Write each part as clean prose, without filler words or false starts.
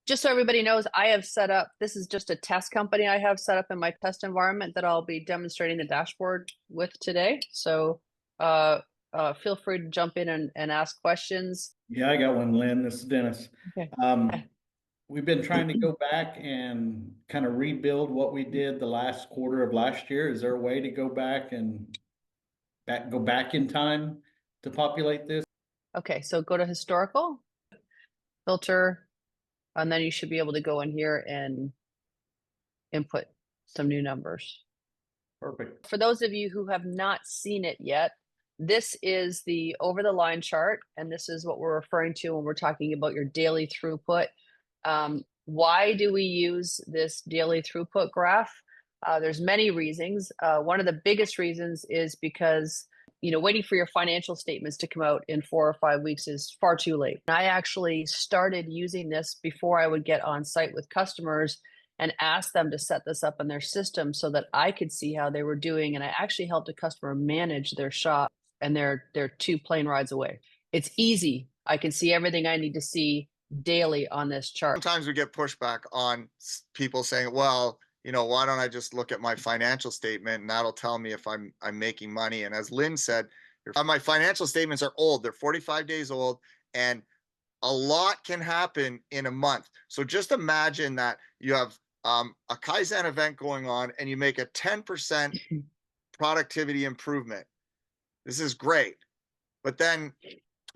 Just so everybody knows, I have set up, this is just a test company I have set up in my test environment that I'll be demonstrating the dashboard with today. So feel free to jump in and ask questions. Yeah, I got one, Lynn. This is Dennis. Okay. We've been trying to go back and kind of rebuild what we did the last quarter of last year. Is there a way to go back and go back in time to populate this? Okay, so go to historical, filter, and then you should be able to go in here and input some new numbers. Perfect. For those of you who have not seen it yet, this is the over the line chart, and this is what we're referring to when we're talking about your daily throughput. Why do we use this daily throughput graph? There's many reasons. One of the biggest reasons is because waiting for your financial statements to come out in 4 or 5 weeks is far too late. I actually started using this before I would get on site with customers and asked them to set this up in their system so that I could see how they were doing. And I actually helped a customer manage their shop, and they're 2 plane rides away. It's easy. I can see everything I need to see daily on this chart. Sometimes we get pushback on people saying, well, why don't I just look at my financial statement and that'll tell me if I'm making money. And as Lynn said, my financial statements are old. They're 45 days old, and a lot can happen in a month. So just imagine that you have a Kaizen event going on and you make a 10% productivity improvement. This is great. But then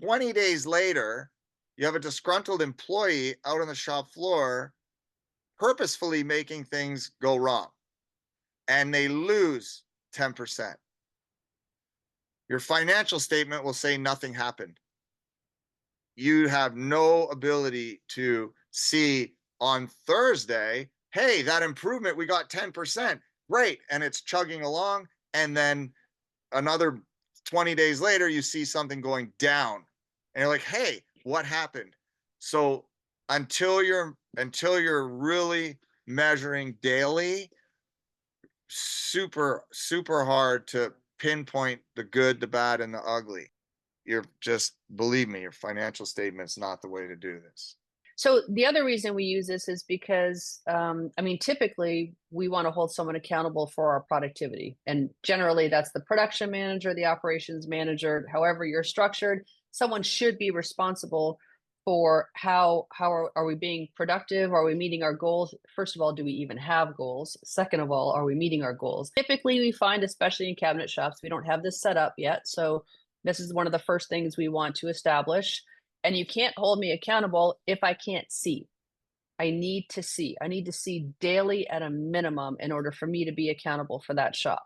20 days later, you have a disgruntled employee out on the shop floor purposefully making things go wrong, and they lose 10%. Your financial statement will say nothing happened. You have no ability to see on Thursday, hey, that improvement, we got 10%, great, and it's chugging along, and then another 20 days later, you see something going down, and you're like, hey, what happened? So until you're really measuring daily, super hard to pinpoint the good, the bad, and the ugly. Believe me, your financial statement's not the way to do this. So the other reason we use this is because, typically we want to hold someone accountable for our productivity. And generally that's the production manager, the operations manager, however you're structured. Someone should be responsible for how are we being productive? Are we meeting our goals? First of all, do we even have goals? Second of all, are we meeting our goals? Typically we find, especially in cabinet shops, we don't have this set up yet. So this is one of the first things we want to establish. And you can't hold me accountable if I can't see. I need to see. I need to see daily at a minimum in order for me to be accountable for that shop.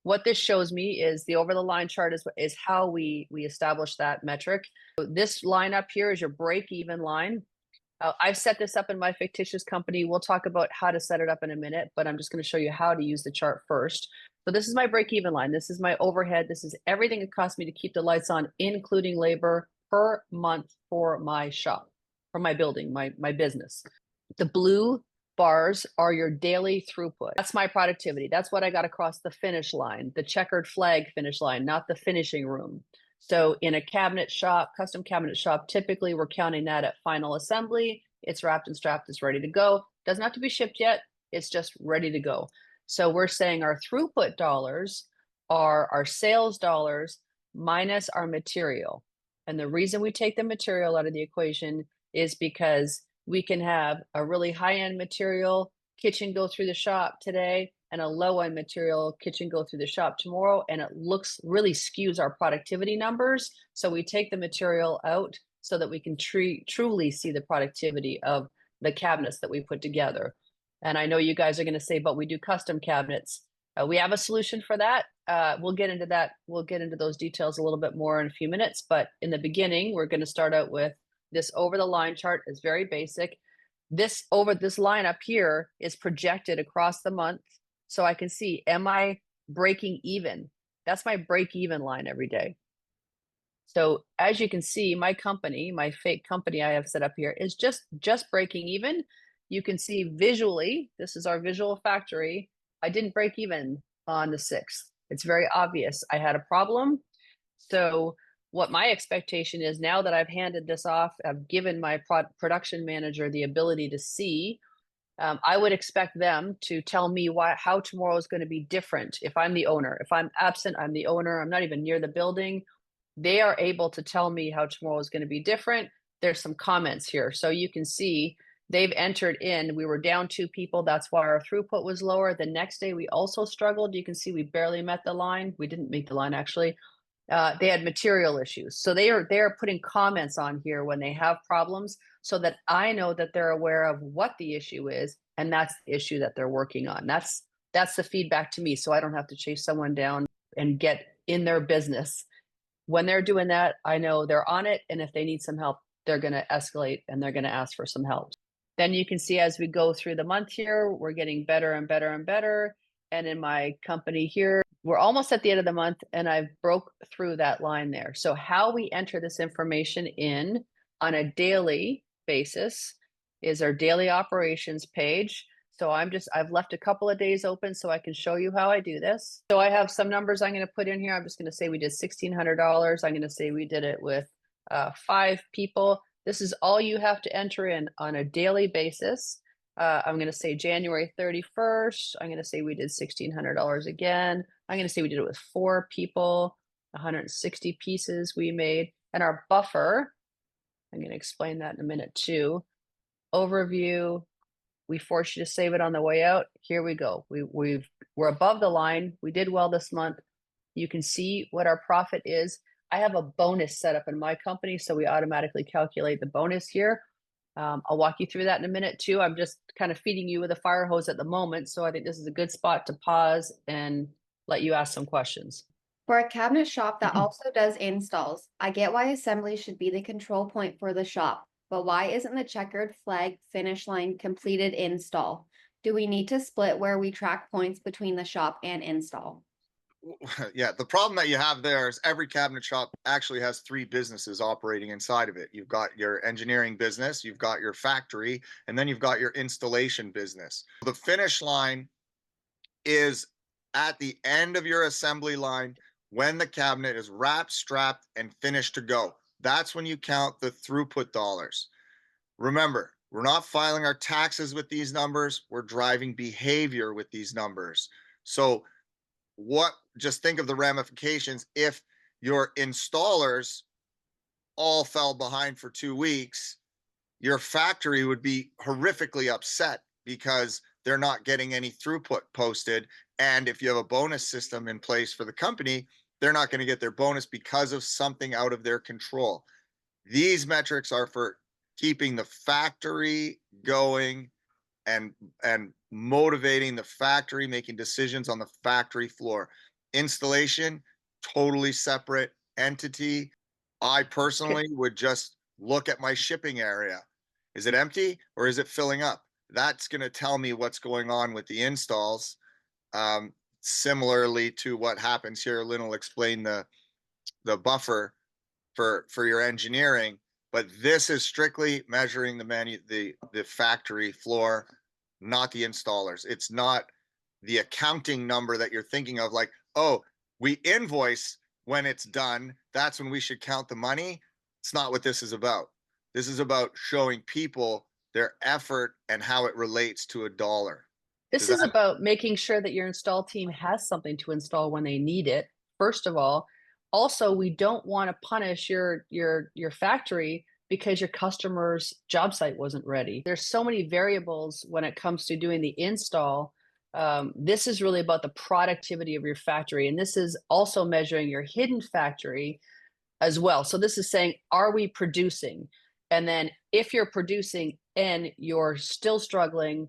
What this shows me is the over the line chart is how we establish that metric. So this line up here is your break even line. I've set this up in my fictitious company. We'll talk about how to set it up in a minute, but I'm just going to show you how to use the chart first. So this is my break even line. This is my overhead. This is everything it costs me to keep the lights on, including labor, per month for my shop, for my building, my business. The blue bars are your daily throughput. That's my productivity. That's what I got across the finish line, the checkered flag finish line, not the finishing room. So in a cabinet shop, custom cabinet shop, typically we're counting that at final assembly. It's wrapped and strapped, it's ready to go. Doesn't have to be shipped yet. It's just ready to go. So we're saying our throughput dollars are our sales dollars minus our material. And the reason we take the material out of the equation is because we can have a really high-end material kitchen go through the shop today and a low-end material kitchen go through the shop tomorrow, and it really skews our productivity numbers. So we take the material out so that we can truly see the productivity of the cabinets that we put together. And I know you guys are going to say, but we do custom cabinets. We have a solution for that. We'll get into that. We'll get into those details a little bit more in a few minutes. But in the beginning, we're going to start out with this over the line chart. Is very basic. This line up here is projected across the month. So I can see, am I breaking even? That's my break even line every day. So as you can see, my company, my fake company I have set up here is just breaking even. You can see visually, this is our visual factory. I didn't break even on the 6th. It's very obvious. I had a problem. So what my expectation is, now that I've handed this off, I've given my production manager the ability to see, I would expect them to tell me how tomorrow is going to be different. If I'm the owner, if I'm absent, I'm the owner, I'm not even near the building, they are able to tell me how tomorrow is going to be different. There's some comments here. So you can see they've entered in, we were down 2 people. That's why our throughput was lower. The next day we also struggled. You can see we barely met the line. We didn't meet the line actually. They had material issues. So they are putting comments on here when they have problems so that I know that they're aware of what the issue is, and that's the issue that they're working on. That's the feedback to me, so I don't have to chase someone down and get in their business. When they're doing that, I know they're on it, and if they need some help, they're going to escalate and they're going to ask for some help. Then you can see as we go through the month here, we're getting better and better and better. And in my company here, we're almost at the end of the month, and I've broke through that line there. So how we enter this information in on a daily basis is our daily operations page. So I've left a couple of days open so I can show you how I do this. So I have some numbers I'm going to put in here. I'm just going to say we did $1,600. I'm going to say we did it with 5 people. This is all you have to enter in on a daily basis. I'm going to say January 31st. I'm going to say we did $1,600 again. I'm going to say we did it with 4 people, 160 pieces we made. And our buffer, I'm going to explain that in a minute too. Overview, we force you to save it on the way out. Here we go. We're above the line. We did well this month. You can see what our profit is. I have a bonus set up in my company, so we automatically calculate the bonus here. I'll walk you through that in a minute too. I'm just kind of feeding you with a fire hose at the moment, so I think this is a good spot to pause and let you ask some questions. For a cabinet shop that also does installs, I get why assembly should be the control point for the shop, but why isn't the checkered flag finish line completed install? Do we need to split where we track points between the shop and install? Yeah, the problem that you have there is every cabinet shop actually has 3 businesses operating inside of it. You've got your engineering business, you've got your factory, and then you've got your installation business. The finish line is at the end of your assembly line when the cabinet is wrapped, strapped, and finished to go. That's when you count the throughput dollars. Remember, we're not filing our taxes with these numbers, we're driving behavior with these numbers. So just think of the ramifications if your installers all fell behind for 2 weeks. Your factory would be horrifically upset because they're not getting any throughput posted. And if you have a bonus system in place for the company, they're not going to get their bonus because of something out of their control. These metrics are for keeping the factory going and motivating the factory, making decisions on the factory floor. Installation, totally separate entity. I personally would just look at my shipping area. Is it empty or is it filling up? That's going to tell me what's going on with the installs. Similarly to what happens here, Lynn will explain the buffer for your engineering, but this is strictly measuring the factory floor, not the installers. It's not the accounting number that you're thinking of, like, oh, we invoice when it's done, that's when we should count the money. It's not what this is about. This is about showing people their effort and how it relates to a dollar. This is about making sure that your install team has something to install when they need it, first of all. Also, we don't want to punish your factory because your customer's job site wasn't ready. There's so many variables when it comes to doing the install. This is really about the productivity of your factory, and this is also measuring your hidden factory as well. So this is saying, are we producing? And then if you're producing and you're still struggling,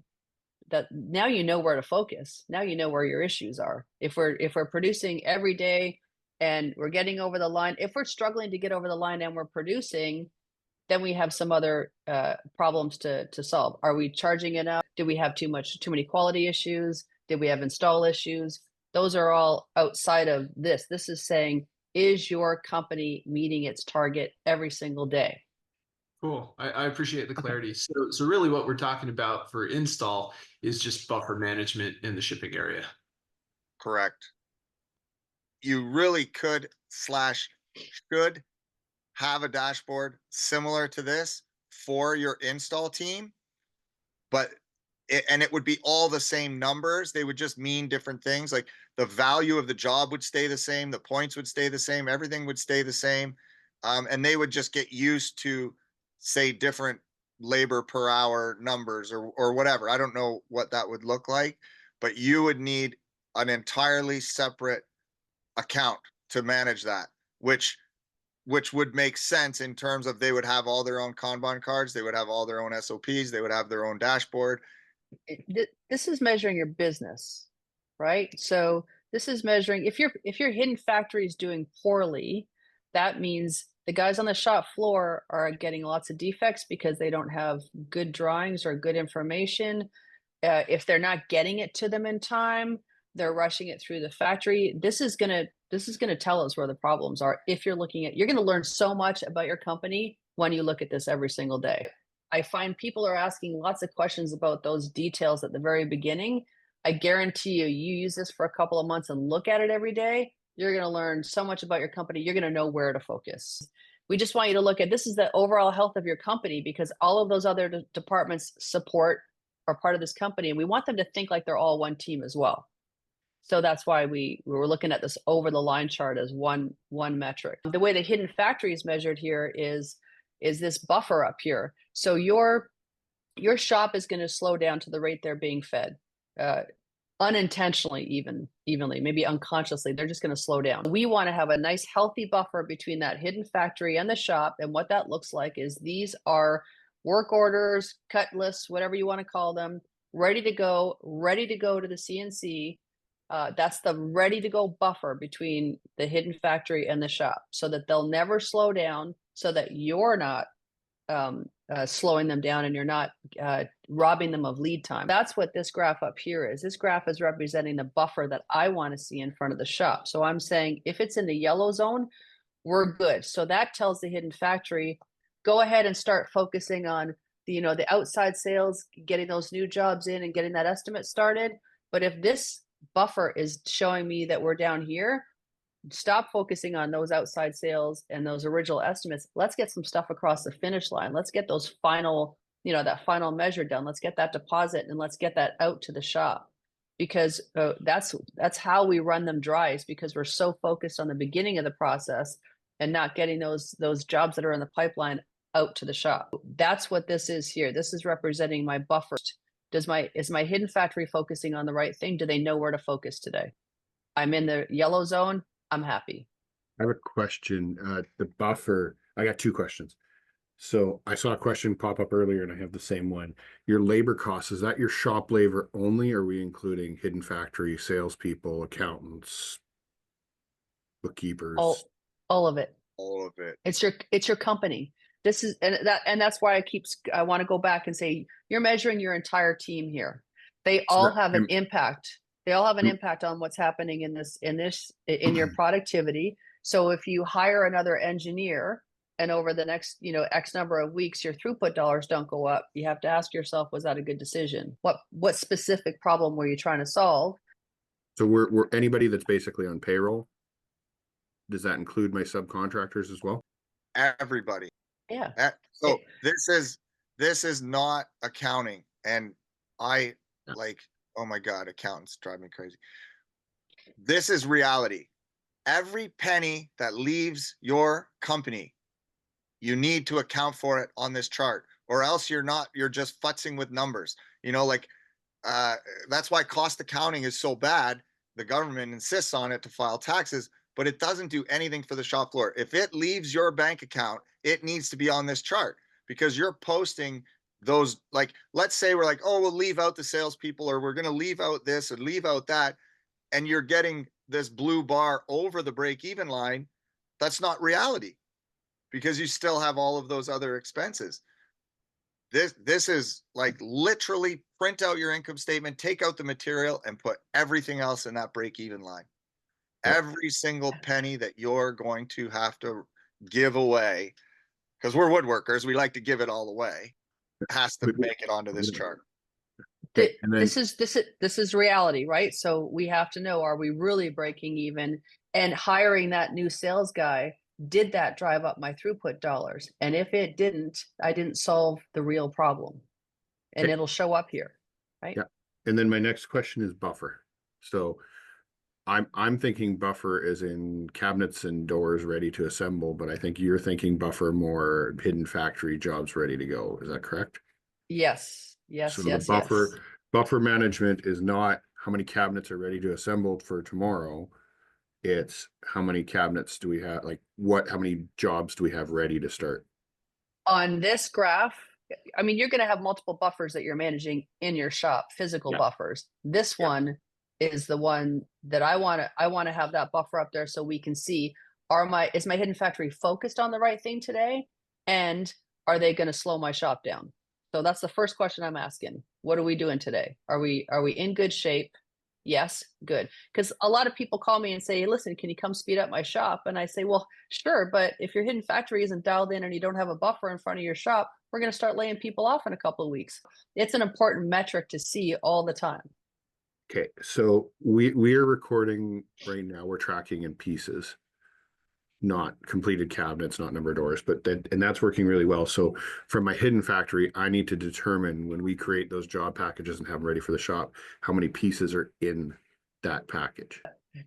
that now you know where to focus. Now you know where your issues are. If we're producing every day and we're getting over the line, if we're struggling to get over the line and we're producing, then we have some other problems to solve. Are we charging enough? Do we have too many quality issues? Did we have install issues? Those are all outside of this. This is saying, is your company meeting its target every single day? Cool. I appreciate the clarity. So really what we're talking about for install is just buffer management in the shipping area. Correct. You really could/should have a dashboard similar to this for your install team, but it would be all the same numbers. They would just mean different things. Like the value of the job would stay the same, the points would stay the same, everything would stay the same. And they would just get used to, say, different labor per hour numbers or whatever. I don't know what that would look like, but you would need an entirely separate account to manage that, which would make sense in terms of they would have all their own Kanban cards, they would have all their own SOPs, they would have their own dashboard. This is measuring your business, right? So this is measuring if your hidden factory is doing poorly, that means the guys on the shop floor are getting lots of defects because they don't have good drawings or good information. If they're not getting it to them in time, they're rushing it through the factory. This is gonna tell us where the problems are. If you're looking at, you're gonna learn so much about your company when you look at this every single day. I find people are asking lots of questions about those details at the very beginning. I guarantee you, you use this for a couple of months and look at it every day, you're going to learn so much about your company. You're going to know where to focus. We just want you to look at this is the overall health of your company because all of those other departments support are part of this company, and we want them to think like they're all one team as well. So that's why we were looking at this over the line chart as one metric. The way the hidden factory is measured here is this buffer up here. So your shop is going to slow down to the rate they're being fed, unintentionally, evenly, maybe unconsciously. They're just going to slow down. We want to have a nice healthy buffer between that hidden factory and the shop. And what that looks like is these are work orders, cut lists, whatever you want to call them, ready to go to the CNC. That's the ready to go buffer between the hidden factory and the shop so that they'll never slow down, so that you're not slowing them down and you're not robbing them of lead time. That's what this graph up here is. This graph is representing the buffer that I want to see in front of the shop. So I'm saying if it's in the yellow zone, we're good. So that tells the hidden factory, go ahead and start focusing on the outside sales, getting those new jobs in and getting that estimate started. But if this buffer is showing me that we're down here, stop focusing on those outside sales and those original estimates. Let's get some stuff across the finish line. Let's get those final, that final measure done. Let's get that deposit and let's get that out to the shop, because that's how we run them dry, is because we're so focused on the beginning of the process and not getting those jobs that are in the pipeline out to the shop. That's what this is here. This is representing my buffer. Is my hidden factory focusing on the right thing? Do they know where to focus today? I'm in the yellow zone. I'm happy. I have a question. The buffer, I got two questions. So I saw a question pop up earlier and I have the same one. Your labor costs, is that your shop labor only? Or are we including hidden factory, salespeople, accountants, bookkeepers? All of it. All of it. It's your company. This is, and that's why I want to go back and say, you're measuring your entire team here. They all have an impact. They all have an impact on what's happening in your productivity. So if you hire another engineer and over the next, X number of weeks, your throughput dollars don't go up, you have to ask yourself, was that a good decision? What specific problem were you trying to solve? So we're anybody that's basically on payroll, does that include my subcontractors as well? Everybody. Yeah. So this is not accounting, and I like, oh my God, accountants drive me crazy. This is reality. Every penny that leaves your company, you need to account for it on this chart, or else you're just futzing with numbers. That's why cost accounting is so bad. The government insists on it to file taxes, but it doesn't do anything for the shop floor. If it leaves your bank account, it needs to be on this chart, because you're posting those, like, let's say we're like, oh, we'll leave out the salespeople, or we're going to leave out this or leave out that, and you're getting this blue bar over the break-even line. That's not reality, because you still have all of those other expenses. This is like literally print out your income statement, take out the material, and put everything else in that break-even line. Every single penny that you're going to have to give away, because we're woodworkers, we like to give it all away, has to make it onto this chart. Okay, and then, this is reality, right? So we have to know, are we really breaking even? And hiring that new sales guy, did that drive up my throughput dollars? And if it didn't, I didn't solve the real problem. And Okay. it'll show up here, right? Yeah. And then my next question is buffer. So I'm thinking buffer is in cabinets and doors ready to assemble, but I think you're thinking buffer more hidden factory jobs ready to go. Is that correct? Yes, yes, So the yes, yes. buffer management is not how many cabinets are ready to assemble for tomorrow. It's how many cabinets do we have, like how many jobs do we have ready to start? On this graph, I mean, you're going to have multiple buffers that you're managing in your shop, physical Yeah. buffers. This Yeah. one is the one that I want to have that buffer up there so we can see, is my hidden factory focused on the right thing today? And are they going to slow my shop down? So that's the first question I'm asking. What are we doing today? Are we in good shape? Yes, good. Because a lot of people call me and say, hey, listen, can you come speed up my shop? And I say, well, sure, but if your hidden factory isn't dialed in and you don't have a buffer in front of your shop, we're going to start laying people off in a couple of weeks. It's an important metric to see all the time. Okay, so we are recording right now. We're tracking in pieces, not completed cabinets, not number of doors, but that's working really well. So from my hidden factory, I need to determine when we create those job packages and have them ready for the shop, how many pieces are in that package.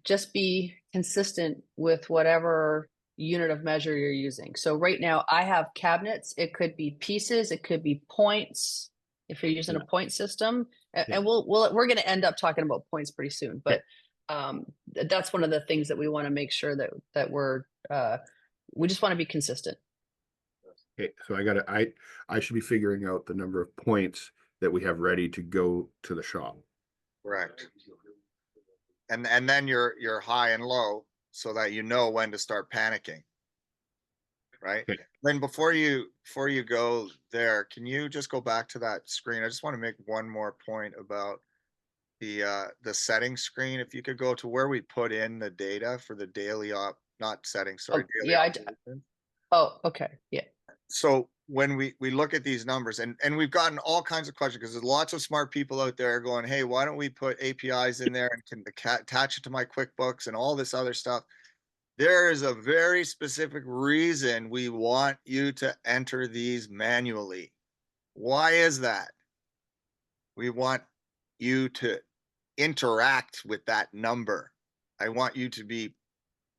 Just be consistent with whatever unit of measure you're using. So right now I have cabinets. It could be pieces. It could be points. If you're using a point system, and we're going to end up talking about points pretty soon, but that's one of the things that we want to make sure that we just want to be consistent. Okay, so I should be figuring out the number of points that we have ready to go to the shop. Correct. And then your high and low so that you know when to start panicking. Right. Okay. Then before you go there, can you just go back to that screen? I just want to make one more point about the settings screen. If you could go to where we put in the data for the daily not settings, sorry. Daily operations. Oh, okay. Yeah. So when we look at these numbers and we've gotten all kinds of questions because there's lots of smart people out there going, hey, why don't we put APIs in there and can attach it to my QuickBooks and all this other stuff? There is a very specific reason we want you to enter these manually. Why is that? We want you to interact with that number. I want you to be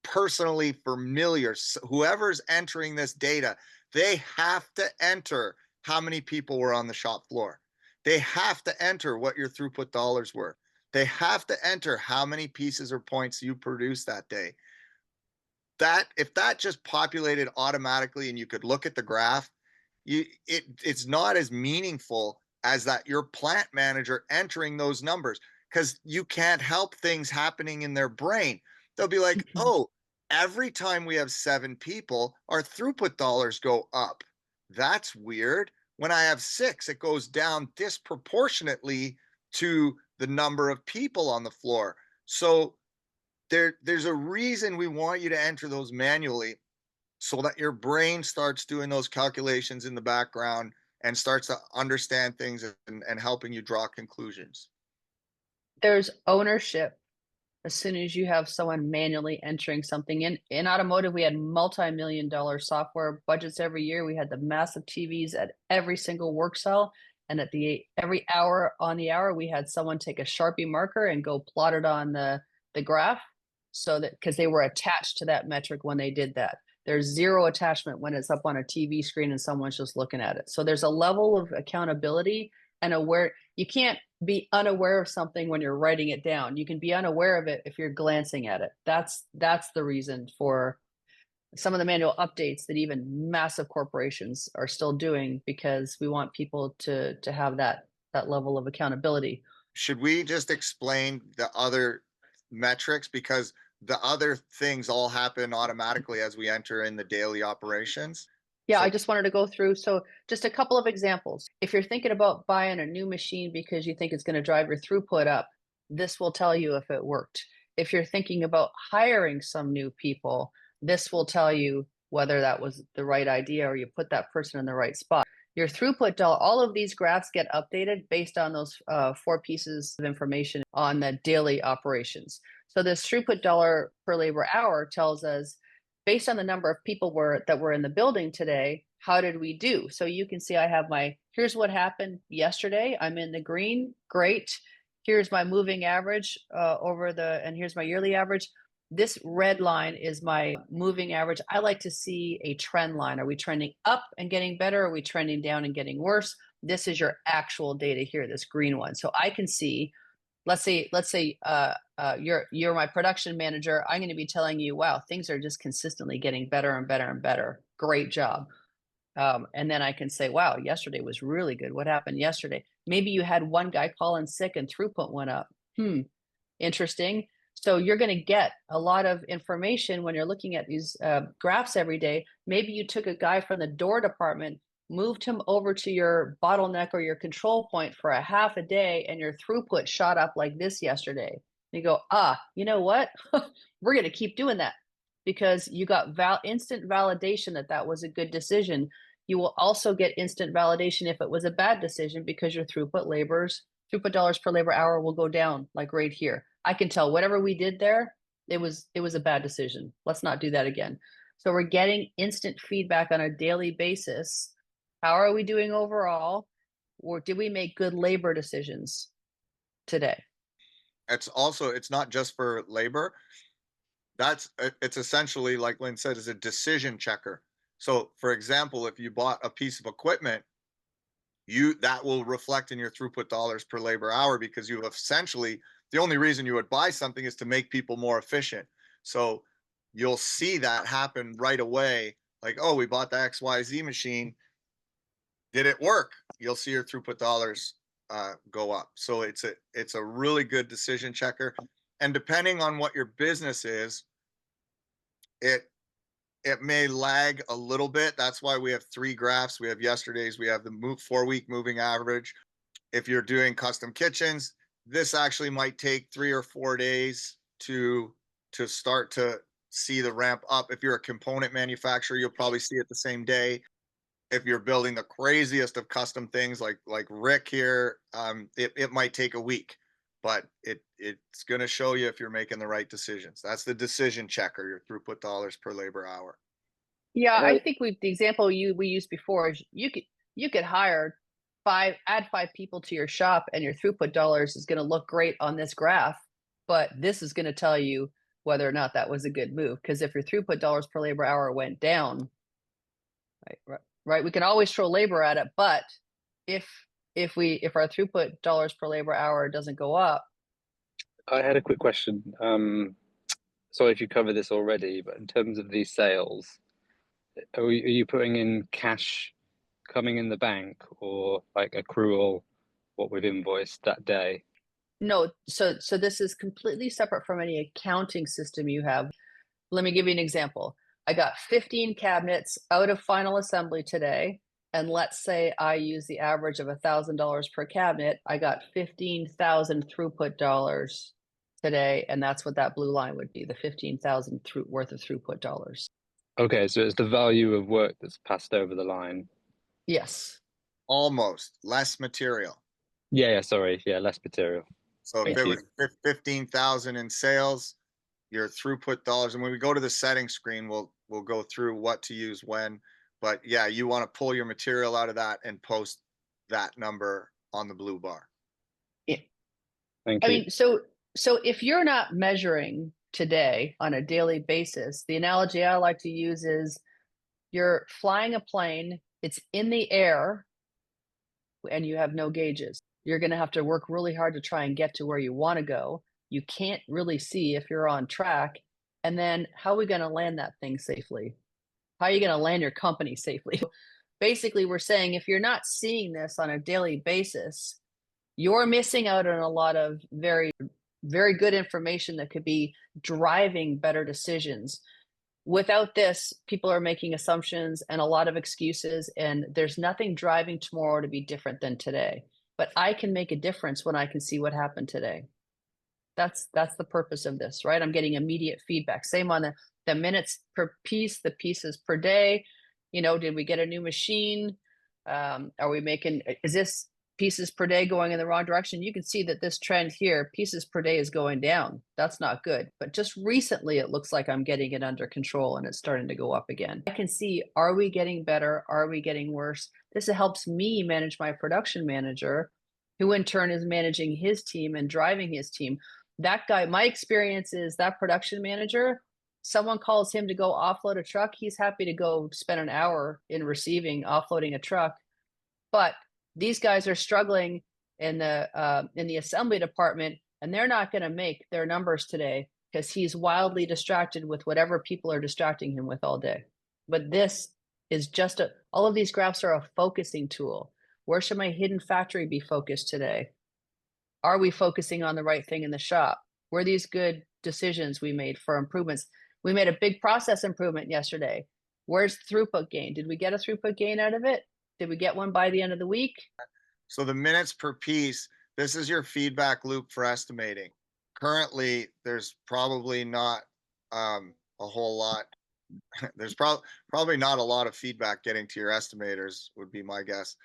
personally familiar. So whoever's entering this data, they have to enter how many people were on the shop floor. They have to enter what your throughput dollars were. They have to enter how many pieces or points you produced that day. That if that just populated automatically and you could look at the graph, it's not as meaningful as that your plant manager entering those numbers because you can't help things happening in their brain. They'll be like, oh, every time we have 7 people, our throughput dollars go up. That's weird. When I have 6, it goes down disproportionately to the number of people on the floor. So there's a reason we want you to enter those manually so that your brain starts doing those calculations in the background and starts to understand things and helping you draw conclusions. There's ownership as soon as you have someone manually entering something in automotive. We had multi-million-dollar software budgets every year. We had the massive TVs at every single work cell, and at every hour on the hour we had someone take a Sharpie marker and go plot it on the graph, so that because they were attached to that metric when they did that. There's zero attachment when it's up on a TV screen and someone's just looking at it. So there's a level of accountability and aware. You can't be unaware of something when you're writing it down. You can be unaware of it if you're glancing at it. That's the reason for some of the manual updates that even massive corporations are still doing, because we want people to have that level of accountability. Should we just explain the other metrics, because the other things all happen automatically as we enter in the daily operations? Yeah, So, I just wanted to go through. So just a couple of examples. If you're thinking about buying a new machine because you think it's going to drive your throughput up, this will tell you if it worked. If you're thinking about hiring some new people, this will tell you whether that was the right idea or you put that person in the right spot. Your throughput dollar, all of these graphs get updated based on those 4 pieces of information on the daily operations. So this throughput dollar per labor hour tells us based on the number of people that were in the building today, how did we do? So you can see I have here's what happened yesterday. I'm in the green, great. Here's my moving average and here's my yearly average. This red line is my moving average. I like to see a trend line. Are we trending up and getting better? Are we trending down and getting worse? This is your actual data here, this green one. So I can see, let's say you're my production manager. I'm going to be telling you, wow, things are just consistently getting better and better and better. Great job. And then I can say, wow, yesterday was really good. What happened yesterday? Maybe you had one guy call in sick and throughput went up. Interesting. So you're going to get a lot of information when you're looking at these graphs every day. Maybe you took a guy from the door department, moved him over to your bottleneck or your control point for a half a day, and your throughput shot up like this yesterday. And you go, you know what? We're going to keep doing that because you got instant validation that was a good decision. You will also get instant validation if it was a bad decision because your throughput dollars per labor hour will go down, like right here. I can tell whatever we did there, it was a bad decision. Let's not do that again. So we're getting instant feedback on a daily basis. How are we doing overall? Or did we make good labor decisions today? It's not just for labor. It's essentially, like Lynn said, is a decision checker. So for example, if you bought a piece of equipment, that will reflect in your throughput dollars per labor hour, because you have essentially, the only reason you would buy something is to make people more efficient. So you'll see that happen right away. Like, oh, we bought the XYZ machine. Did it work? You'll see your throughput dollars go up. So it's a really good decision checker. And depending on what your business is, it may lag a little bit. That's why we have 3 graphs. We have yesterday's, we have the 4-week moving average. If you're doing custom kitchens, this actually might take 3 or 4 days to start to see the ramp up. If you're a component manufacturer, you'll probably see it the same day. If you're building the craziest of custom things like Rick here, it might take a week, but it's going to show you if you're making the right decisions. That's the decision checker, your throughput dollars per labor hour. Yeah, I think the example we used before is you could hire add 5 people to your shop, and your throughput dollars is going to look great on this graph, but this is going to tell you whether or not that was a good move. Because if your throughput dollars per labor hour went down, right, we can always throw labor at it, but if our throughput dollars per labor hour doesn't go up. I had a quick question. Sorry if you covered this already, but in terms of these sales, are you putting in cash coming in the bank, or like accrual, what we've invoiced that day? No, so this is completely separate from any accounting system you have. Let me give you an example. I got 15 cabinets out of final assembly today, and let's say I use the average of $1,000 per cabinet. I got 15,000 throughput dollars today, and that's what that blue line would be, the 15,000 worth of throughput dollars. Okay, so it's the value of work that's passed over the line. Yes. Almost. Less material. Yeah, sorry. Yeah, less material. So if it was 15,000 in sales, your throughput dollars, and when we go to the settings screen, we'll go through what to use when. But yeah, you want to pull your material out of that and post that number on the blue bar. Yeah. Thank you. I mean, so if you're not measuring today on a daily basis, the analogy I like to use is you're flying a plane, it's in the air, and you have no gauges. You're going to have to work really hard to try and get to where you want to go. You can't really see if you're on track. And then how are we going to land that thing safely? How are you going to land your company safely? Basically, we're saying if you're not seeing this on a daily basis, you're missing out on a lot of very, very good information that could be driving better decisions. Without this, people are making assumptions and a lot of excuses, and there's nothing driving tomorrow to be different than today. But I can make a difference when I can see what happened today. That's the purpose of this, right? I'm getting immediate feedback. Same on the minutes per piece, the pieces per day. Did we get a new machine? Is this pieces per day going in the wrong direction. You can see that this trend here, pieces per day is going down. That's not good. But just recently, it looks like I'm getting it under control and it's starting to go up again. I can see, are we getting better? Are we getting worse? This helps me manage my production manager, who in turn is managing his team and driving his team. That guy, my experience is that production manager, someone calls him to go offload a truck, he's happy to go spend an hour in receiving, offloading a truck. But these guys are struggling in the assembly department, and they're not going to make their numbers today because he's wildly distracted with whatever people are distracting him with all day. But this is just all of these graphs are a focusing tool. Where should my hidden factory be focused today? Are we focusing on the right thing in the shop? Were these good decisions we made for improvements? We made a big process improvement yesterday. Where's throughput gain? Did we get a throughput gain out of it? Did we get one by the end of the week? So the minutes per piece, this is your feedback loop for estimating. Currently, there's probably not a whole lot. There's probably not a lot of feedback getting to your estimators, would be my guess.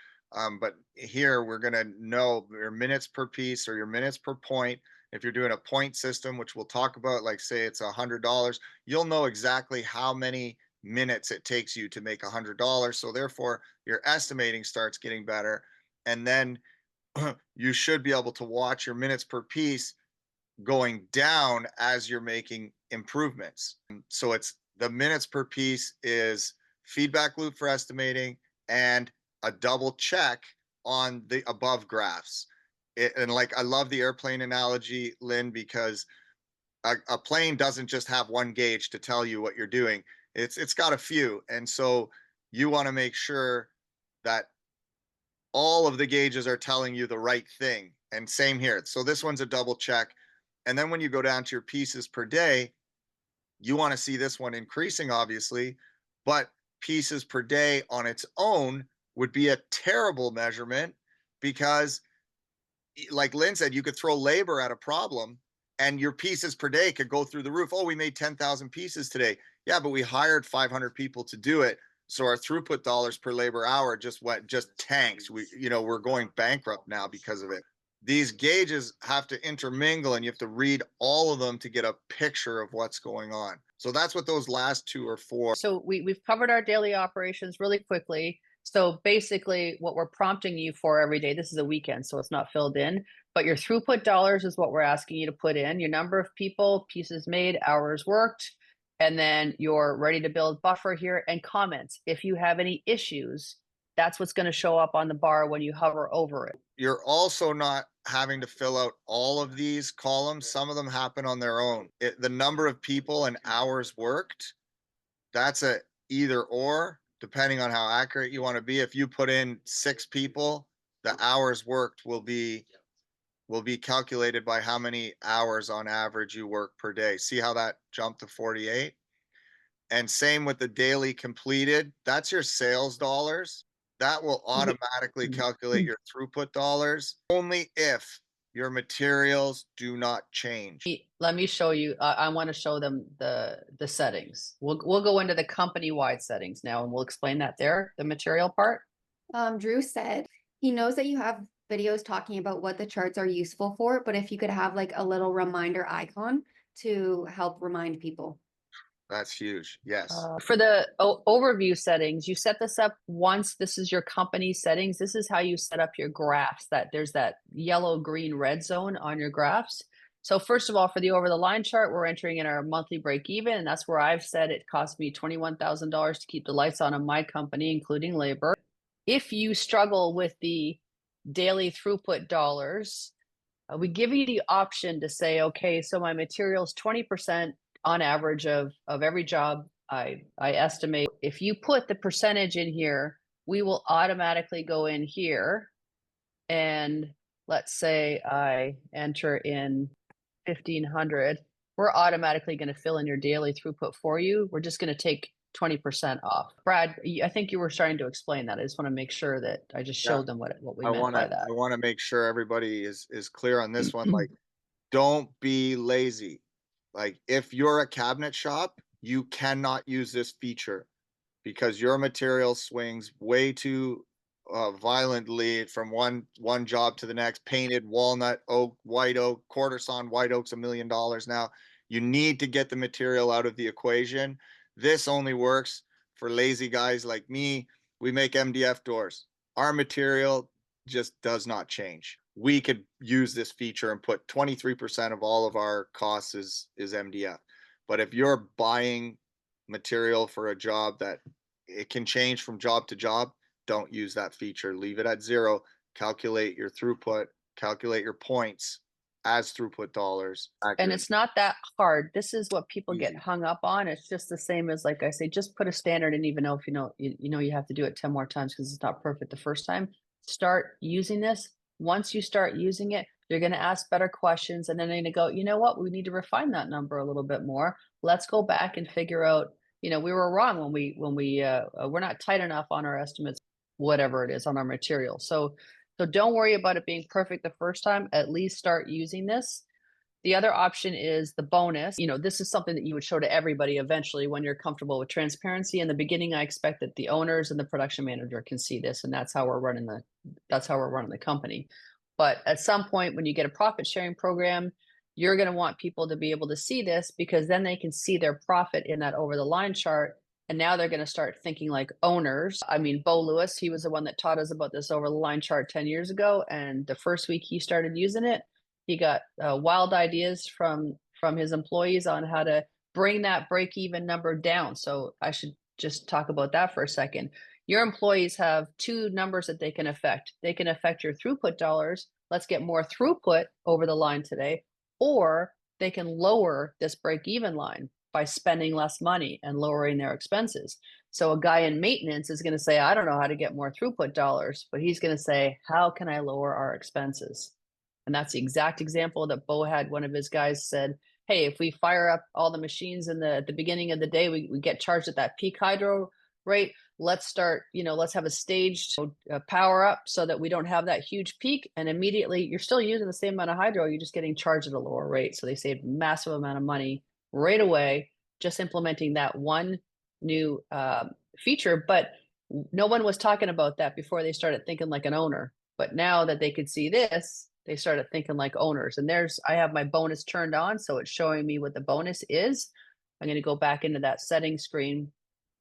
But here we're going to know your minutes per piece or your minutes per point. If you're doing a point system, which we'll talk about, like say it's $100, you'll know exactly how many minutes it takes you to make $100. So therefore your estimating starts getting better. And then you should be able to watch your minutes per piece going down as you're making improvements. So it's the minutes per piece is feedback loop for estimating and a double check on the above graphs. And like, I love the airplane analogy, Lynn, because a plane doesn't just have one gauge to tell you what you're doing. It's got a few. And so you want to make sure that all of the gauges are telling you the right thing. And same here. So this one's a double check. And then when you go down to your pieces per day, you want to see this one increasing, obviously, but pieces per day on its own would be a terrible measurement because, like Lynn said, you could throw labor at a problem and your pieces per day could go through the roof. Oh, we made 10,000 pieces today. Yeah, but we hired 500 people to do it. So our throughput dollars per labor hour just tanks. We're going bankrupt now because of it. These gauges have to intermingle and you have to read all of them to get a picture of what's going on. So that's what those last two are for. So we've covered our daily operations really quickly. So basically what we're prompting you for every day, this is a weekend, so it's not filled in, but your throughput dollars is what we're asking you to put in, your number of people, pieces made, hours worked, and then your ready to build buffer here and comments. If you have any issues, that's what's going to show up on the bar when you hover over it. You're also not having to fill out all of these columns. Some of them happen on their own. The number of people and hours worked, that's a either or, depending on how accurate you want to be. If you put in 6 people, the hours worked will be calculated by how many hours on average you work per day. See how that jumped to 48? And same with the daily completed. That's your sales dollars. That will automatically calculate your throughput dollars only if your materials do not change. Let me show you. I want to show them the settings. We'll go into the company-wide settings now, and we'll explain that there, the material part. Drew said he knows that you have videos talking about what the charts are useful for, but if you could have like a little reminder icon to help remind people. That's huge. Yes. For the overview settings, you set this up once. This is your company settings. This is how you set up your graphs. That there's that yellow, green, red zone on your graphs. So first of all, for the over the line chart, we're entering in our monthly break even, and that's where I've said it cost me $21,000 to keep the lights on in my company, including labor. If you struggle with the daily throughput dollars, we give you the option to say, okay, so my materials 20% on average of every job I estimate. If you put the percentage in here, we will automatically go in here and let's say I enter in 1,500. We're automatically going to fill in your daily throughput for you. We're just going to take 20% off. Brad, I think you were starting to explain that. I just want to make sure that I just showed them what we meant by that. I want to make sure everybody is clear on this one. Like, don't be lazy. Like, if you're a cabinet shop, you cannot use this feature because your material swings way too violently from one job to the next. Painted walnut, oak, white oak, quarter sawn white oak's $1 million now. You need to get the material out of the equation. This only works for lazy guys like me. We make MDF doors. Our material just does not change. We could use this feature and put 23% of all of our costs is MDF. But if you're buying material for a job that it can change from job to job, don't use that feature. Leave it at 0. Calculate your throughput, calculate your points as throughput dollars. And it's not that hard. This is what people get Easy. hung up on. It's just the same as, like I say, just put a standard, and even though if you have to do it 10 more times because it's not perfect the first time, start using this. Once you start using it, you're going to ask better questions, and then they're going to go, you know what, we need to refine that number a little bit more. Let's go back and figure out, we were wrong when we're not tight enough on our estimates, whatever it is, on our material. So don't worry about it being perfect the first time. At least start using this. The other option is the bonus. This is something that you would show to everybody eventually when you're comfortable with transparency. In the beginning, I expect that the owners and the production manager can see this, and that's how we're running the company. But at some point, when you get a profit sharing program, you're going to want people to be able to see this, because then they can see their profit in that over the line chart. And now they're going to start thinking like owners. I mean, Bo Lewis, he was the one that taught us about this over the line chart 10 years ago. And the first week he started using it, he got wild ideas from his employees on how to bring that break even number down. So I should just talk about that for a second. Your employees have 2 numbers that they can affect. They can affect your throughput dollars. Let's get more throughput over the line today. Or they can lower this break even line by spending less money and lowering their expenses. So a guy in maintenance is going to say, I don't know how to get more throughput dollars, but he's going to say, how can I lower our expenses? And that's the exact example that Bo had. One of his guys said, hey, if we fire up all the machines at the beginning of the day, we get charged at that peak hydro rate. Let's start, let's have a staged power up so that we don't have that huge peak. And immediately you're still using the same amount of hydro, you're just getting charged at a lower rate. So they saved massive amount of money right away, just implementing that one new feature. But no one was talking about that before they started thinking like an owner. But now that they could see this, they started thinking like owners. And I have my bonus turned on, so it's showing me what the bonus is. I'm going to go back into that settings screen.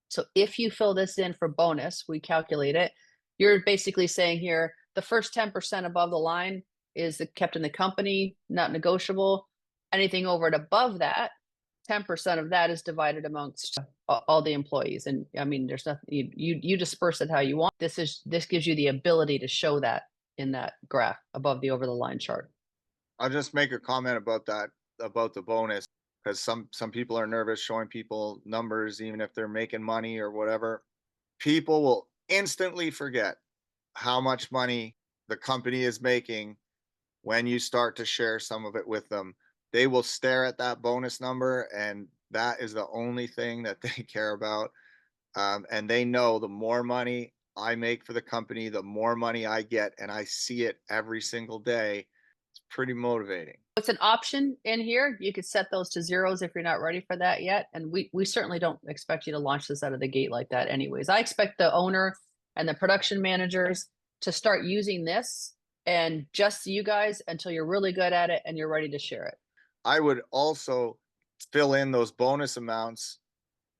So if you fill this in for bonus, we calculate it. You're basically saying here, the first 10% above the line is kept in the company, not negotiable. Anything over and above that, 10% of that is divided amongst all the employees. And I mean, there's nothing, you disperse it how you want. This gives you the ability to show that in that graph above the over the line chart. I'll just make a comment about that, about the bonus, because some people are nervous showing people numbers, even if they're making money or whatever. People will instantly forget how much money the company is making when you start to share some of it with them. They will stare at that bonus number, and that is the only thing that they care about. And they know the more money I make for the company, the more money I get, and I see it every single day. It's pretty motivating. It's an option in here. You could set those to zeros if you're not ready for that yet. And we certainly don't expect you to launch this out of the gate like that anyways. I expect the owner and the production managers to start using this, and just you guys, until you're really good at it and you're ready to share it. I would also fill in those bonus amounts,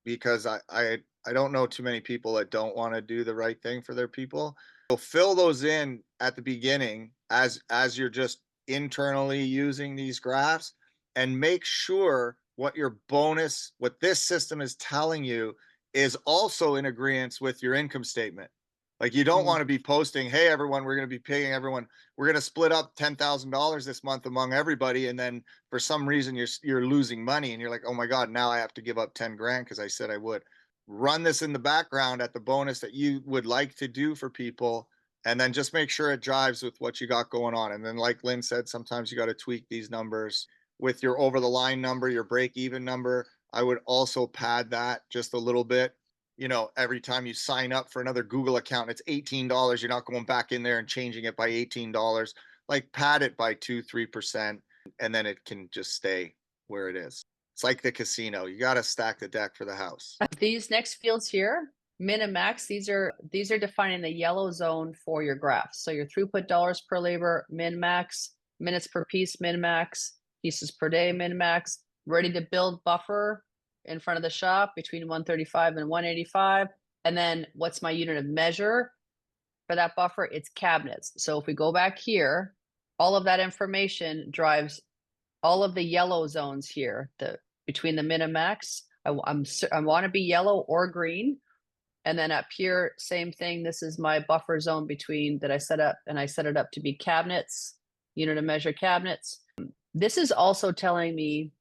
because I don't know too many people that don't want to do the right thing for their people. So fill those in at the beginning as you're just internally using these graphs, and make sure what this system is telling you is also in agreement with your income statement. Like, you don't want to be posting, hey, everyone, we're going to be paying everyone. We're going to split up $10,000 this month among everybody. And then for some reason you're losing money, and you're like, oh my God, now I have to give up 10 grand because I said I would. Run this in the background at the bonus that you would like to do for people, and then just make sure it jives with what you got going on. And then, like Lynn said, sometimes you got to tweak these numbers with your over the line number, your break even number. I would also pad that just a little bit. Every time you sign up for another Google account, it's $18. You're not going back in there and changing it by $18. Like, pad it by 2-3%, and then it can just stay where it is. It's like the casino. You got to stack the deck for the house. These next fields here, min and max, these are defining the yellow zone for your graph. So your throughput dollars per labor, min max, minutes per piece, min max, pieces per day, min max, ready to build buffer in front of the shop between 135 and 185. And then what's my unit of measure for that buffer? It's cabinets. So if we go back here, all of that information drives all of the yellow zones here, between the min and max. I want to be yellow or green. And then up here, same thing. This is my buffer zone between that I set up, and I set it up to be cabinets, unit of measure cabinets. This is also telling me,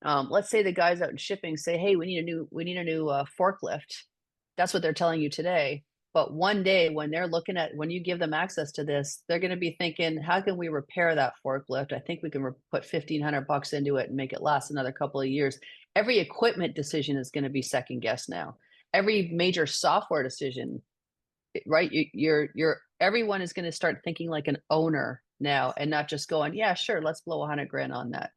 let's say the guys out in shipping say, hey, we need a new forklift. That's what they're telling you today. But one day when when you give them access to this, they're going to be thinking, how can we repair that forklift? I think we can put $1,500 into it and make it last another couple of years. Every equipment decision is going to be second guessed now. Every major software decision, right? Everyone is going to start thinking like an owner now, and not just going, yeah, sure, let's blow 100 grand on that.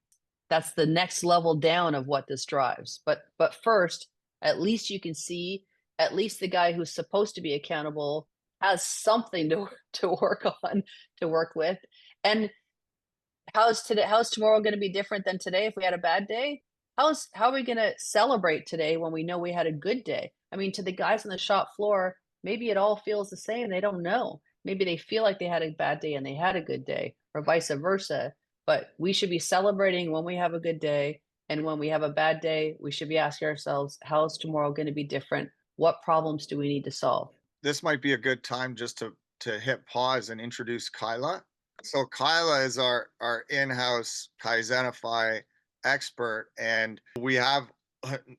That's the next level down of what this drives. But first, at least you can see, at least the guy who's supposed to be accountable has something to work on, to work with. And how's tomorrow going to be different than today if we had a bad day? How are we going to celebrate today when we know we had a good day? I mean, to the guys on the shop floor, maybe it all feels the same. They don't know. Maybe they feel like they had a bad day and they had a good day, or vice versa. But we should be celebrating when we have a good day. And when we have a bad day, we should be asking ourselves, how's tomorrow going to be different? What problems do we need to solve? This might be a good time just to hit pause and introduce Kyla. So Kyla is our in-house Kaizenify expert, and we have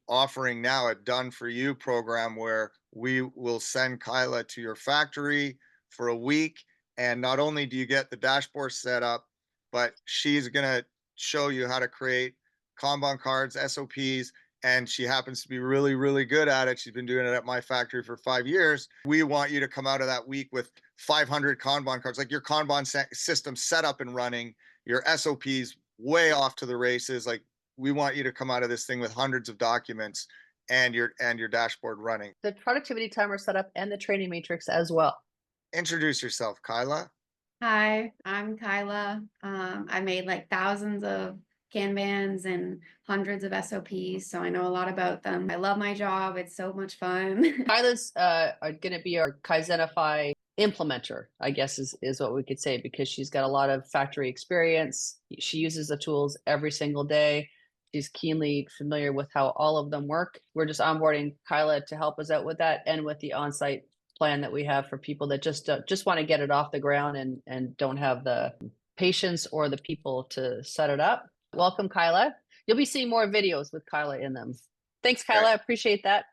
offering now a done for you program where we will send Kyla to your factory for a week. And not only do you get the dashboard set up, but she's going to show you how to create Kanban cards, SOPs, and she happens to be really, really good at it. She's been doing it at my factory for 5 years. We want you to come out of that week with 500 Kanban cards, like your Kanban system set up and running, your SOPs way off to the races. Like, we want you to come out of this thing with hundreds of documents and your dashboard running. The productivity timer setup and the training matrix as well. Introduce yourself, Kyla. Hi, I'm Kyla. I made like thousands of Kanbans and hundreds of SOPs, so I know a lot about them. I love my job. It's so much fun. Kyla's going to be our Kaizenify implementer, I guess is what we could say, because she's got a lot of factory experience. She uses the tools every single day. She's keenly familiar with how all of them work. We're just onboarding Kyla to help us out with that, and with the on-site plan that we have for people that just want to get it off the ground and don't have the patience or the people to set it up. Welcome, Kyla. You'll be seeing more videos with Kyla in them. Thanks, Kyla. Okay. I appreciate that.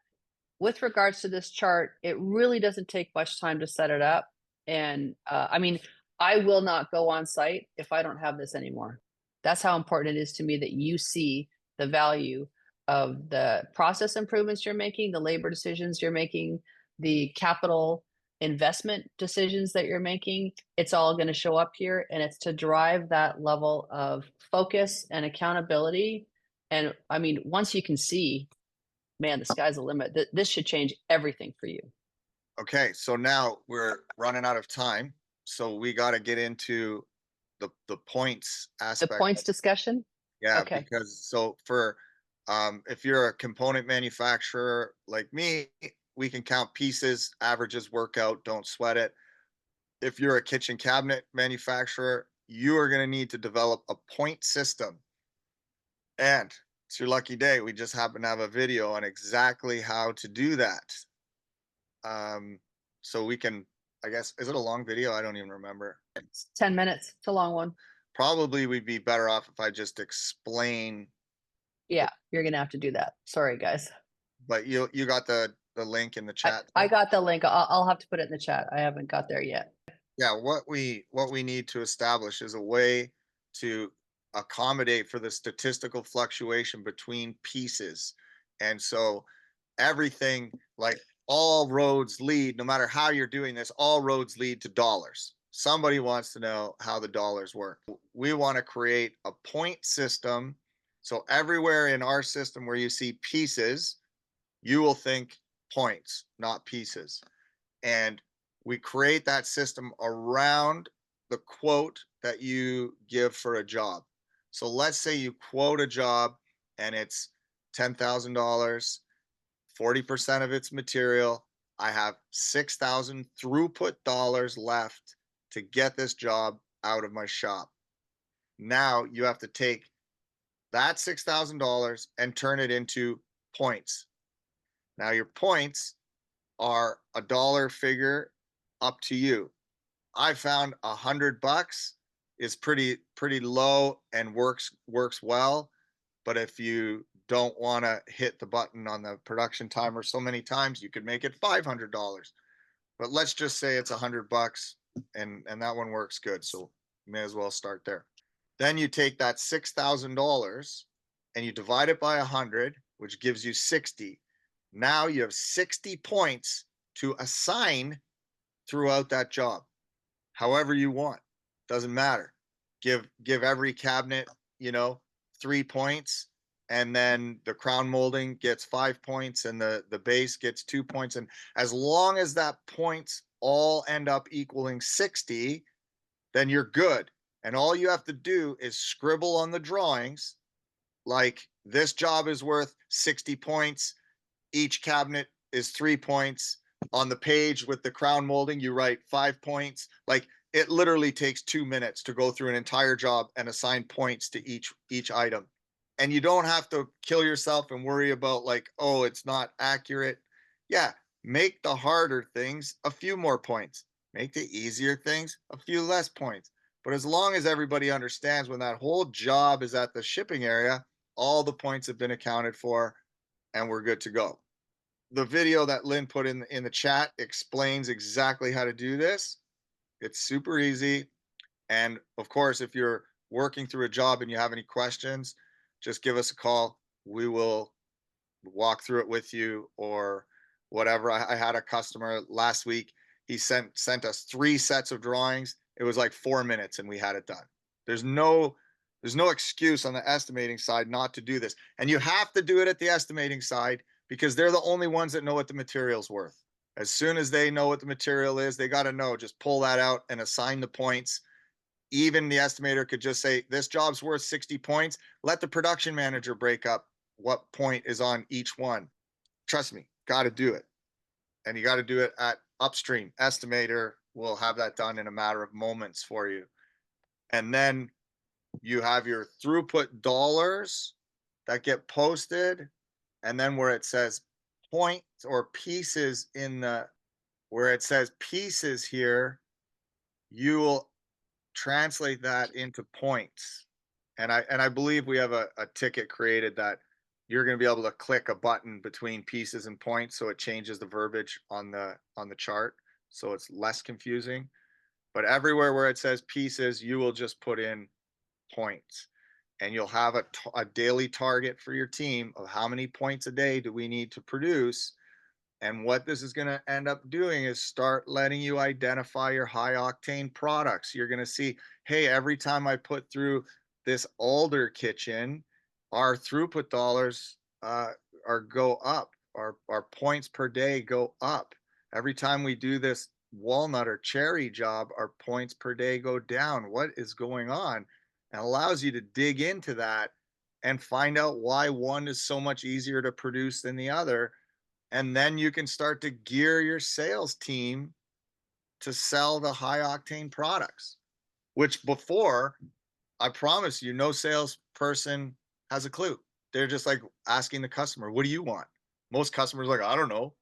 With regards to this chart, it really doesn't take much time to set it up. And I mean, I will not go on site if I don't have this anymore. That's how important it is to me that you see the value of the process improvements you're making, the labor decisions you're making, the capital investment decisions that you're making. It's all going to show up here, and it's to drive that level of focus and accountability. And I mean, once you can see, man, the sky's the limit. This should change everything for you. Okay, so now we're running out of time, so we got to get into the points aspect. The points discussion? Yeah, Okay. because so for if you're a component manufacturer like me, we can count pieces, averages work out, don't sweat it. If you're a kitchen cabinet manufacturer, you are going to need to develop a point system. And it's your lucky day. We just happen to have a video on exactly how to do that. So we can, I guess, is it a long video? I don't even remember. It's 10 minutes. It's a long one. Probably we'd be better off if I just explain. Yeah, you're going to have to do that. Sorry, guys. But you got the link in the chat. I got the link. I'll have to put it in the chat. I haven't got there yet. Yeah, what we need to establish is a way to accommodate for the statistical fluctuation between pieces. And so everything, like all roads lead, no matter how you're doing this, all roads lead to dollars. Somebody wants to know how the dollars work. We want to create a point system. So everywhere in our system where you see pieces, you will think points, not pieces. And we create that system around the quote that you give for a job. So let's say you quote a job and it's $10,000, 40% of it's material. I have 6,000 throughput dollars left to get this job out of my shop. Now you have to take that $6,000 and turn it into points. Now your points are a dollar figure up to you. I found $100 is pretty low and works well. But if you don't want to hit the button on the production timer so many times, you could make it $500. But let's just say it's $100 and that one works good. So you may as well start there. Then you take that $6,000 and you divide it by 100, which gives you 60. Now you have 60 points to assign throughout that job, however you want. Doesn't matter. Give every cabinet, 3 points, and then the crown molding gets 5 points, and the base gets 2 points. And as long as that points all end up equaling 60, then you're good. And all you have to do is scribble on the drawings, like this job is worth 60 points. Each cabinet is 3 points. On the page with the crown molding, you write 5 points. Like, it literally takes 2 minutes to go through an entire job and assign points to each item. And you don't have to kill yourself and worry about like, oh, it's not accurate. Yeah, make the harder things a few more points. Make the easier things a few less points. But as long as everybody understands when that whole job is at the shipping area, all the points have been accounted for and we're good to go. The video that Lynn put in the chat explains exactly how to do this. It's super easy. And of course, if you're working through a job and you have any questions, just give us a call. We will walk through it with you or whatever. I had a customer last week. He sent us 3 sets of drawings. It was like 4 minutes and we had it done. There's no excuse on the estimating side not to do this. And you have to do it at the estimating side because they're the only ones that know what the material's worth. As soon as they know what the material is, they got to know, just pull that out and assign the points. Even the estimator could just say, this job's worth 60 points. Let the production manager break up what point is on each one. Trust me, got to do it. And you got to do it at upstream. Estimator will have that done in a matter of moments for you. And then you have your throughput dollars that get posted. And then where it says points or pieces where it says pieces here, you will translate that into points. And I believe we have a ticket created that you're going to be able to click a button between pieces and points, so it changes the verbiage on the chart, so it's less confusing. But everywhere where it says pieces, you will just put in points, and you'll have a daily target for your team of how many points a day do we need to produce. And what this is going to end up doing is start letting you identify your high octane products. You're going to see, hey, every time I put through this alder kitchen, our throughput dollars go up. Our points per day go up. Every time we do this walnut or cherry job, our points per day go down. What is going on? And allows you to dig into that and find out why one is so much easier to produce than the other. And then you can start to gear your sales team to sell the high octane products, which before, I promise you, no salesperson has a clue. They're just like asking the customer, what do you want? Most customers are like, I don't know.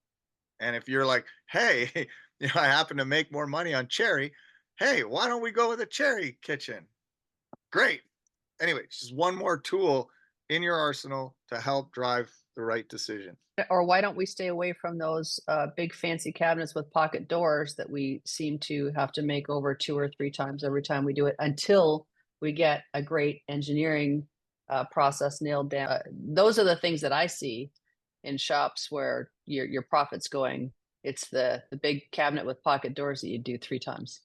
And if you're like, hey, I happen to make more money on cherry. Hey, why don't we go with a cherry kitchen? Great. Anyway, it's just one more tool in your arsenal to help drive the right decision. Or why don't we stay away from those big fancy cabinets with pocket doors that we seem to have to make over 2 or 3 times every time we do it until we get a great engineering process nailed down. Those are the things that I see in shops where your profit's going. It's the big cabinet with pocket doors that you do 3 times.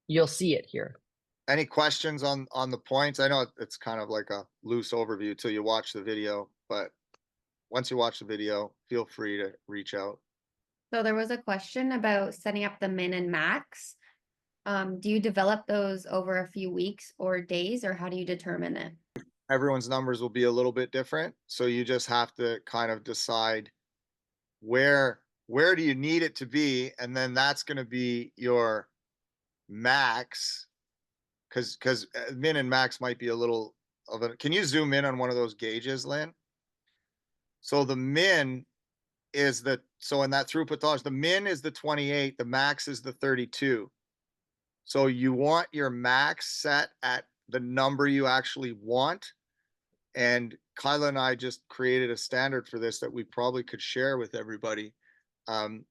You'll see it here. Any questions on the points? I know it's kind of like a loose overview till you watch the video, but once you watch the video, feel free to reach out. So there was a question about setting up the min and max. Do you develop those over a few weeks or days, or how do you determine it? Everyone's numbers will be a little bit different. So you just have to kind of decide where do you need it to be, and then that's going to be your max, because min and max might be a little of a. Can you zoom in on one of those gauges, Lynn? So the min is so in that throughput dollars, the min is the 28, the max is the 32. So you want your max set at the number you actually want. And Kyla and I just created a standard for this that we probably could share with everybody.